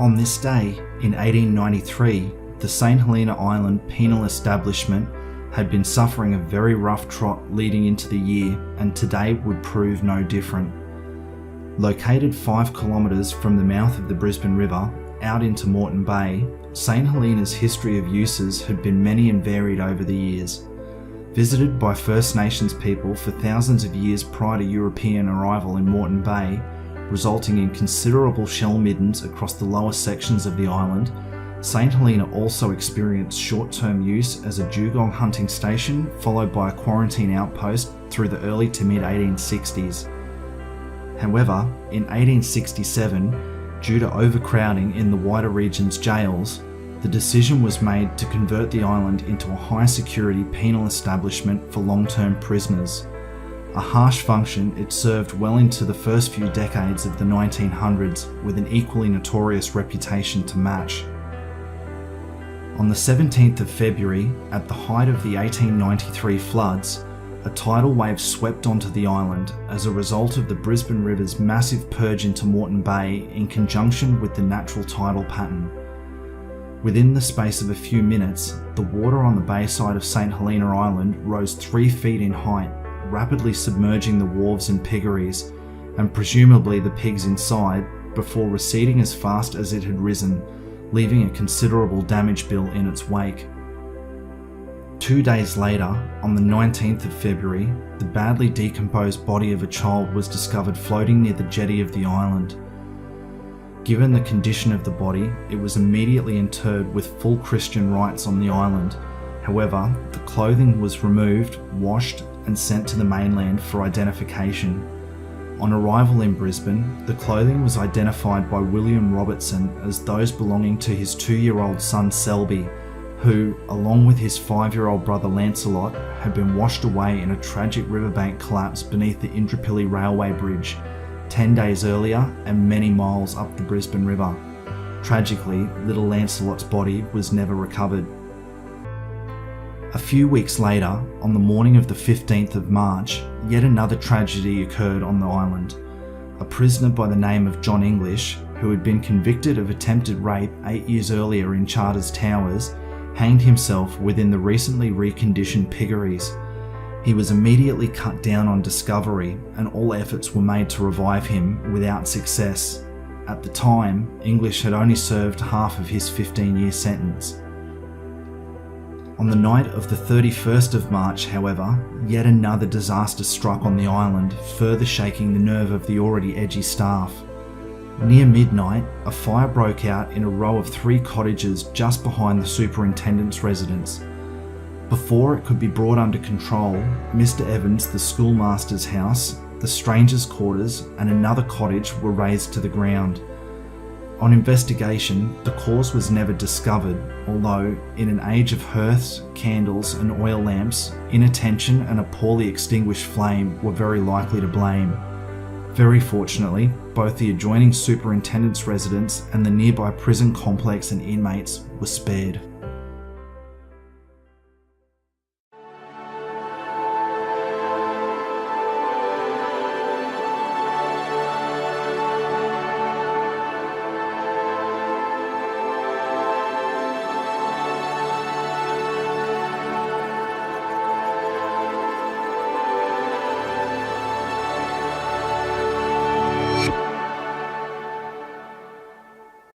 On this day, in 1893, the St Helena Island penal establishment had been suffering a very rough trot leading into the year, and today would prove no different. Located 5 kilometres from the mouth of the Brisbane River, out into Moreton Bay, St Helena's history of uses had been many and varied over the years. Visited by First Nations people for thousands of years prior to European arrival in Moreton Bay, resulting in considerable shell middens across the lower sections of the island, St Helena also experienced short-term use as a dugong hunting station, followed by a quarantine outpost through the early to mid-1860s. However, in 1867, due to overcrowding in the wider region's jails, the decision was made to convert the island into a high-security penal establishment for long-term prisoners. A harsh function it served well into the first few decades of the 1900s, with an equally notorious reputation to match. On the 17th of February, at the height of the 1893 floods, a tidal wave swept onto the island as a result of the Brisbane River's massive purge into Moreton Bay in conjunction with the natural tidal pattern. Within the space of a few minutes, the water on the bayside of St Helena Island rose 3 feet in height, rapidly submerging the wharves and piggeries, and presumably the pigs inside, before receding as fast as it had risen, leaving a considerable damage bill in its wake. 2 days later, on the 19th of February, the badly decomposed body of a child was discovered floating near the jetty of the island. Given the condition of the body, it was immediately interred with full Christian rites on the island. However, the clothing was removed, washed, and sent to the mainland for identification. On arrival in Brisbane, the clothing was identified by William Robertson as those belonging to his 2-year-old son Selby, who, along with his 5-year-old brother Lancelot, had been washed away in a tragic riverbank collapse beneath the Indooroopilly Railway Bridge 10 days earlier and many miles up the Brisbane River. Tragically, little Lancelot's body was never recovered. A few weeks later, on the morning of the 15th of March, yet another tragedy occurred on the island. A prisoner by the name of John English, who had been convicted of attempted rape 8 years earlier in Charters Towers, hanged himself within the recently reconditioned piggeries. He was immediately cut down on discovery, and all efforts were made to revive him without success. At the time, English had only served half of his 15-year sentence. On the night of the 31st of March, however, yet another disaster struck on the island, further shaking the nerve of the already edgy staff. Near midnight, a fire broke out in a row of 3 cottages just behind the superintendent's residence. Before it could be brought under control, Mr. Evans, the schoolmaster's house, the strangers' quarters, and another cottage were razed to the ground. On investigation, the cause was never discovered, although, in an age of hearths, candles, and oil lamps, inattention and a poorly extinguished flame were very likely to blame. Very fortunately, both the adjoining superintendent's residence and the nearby prison complex and inmates were spared.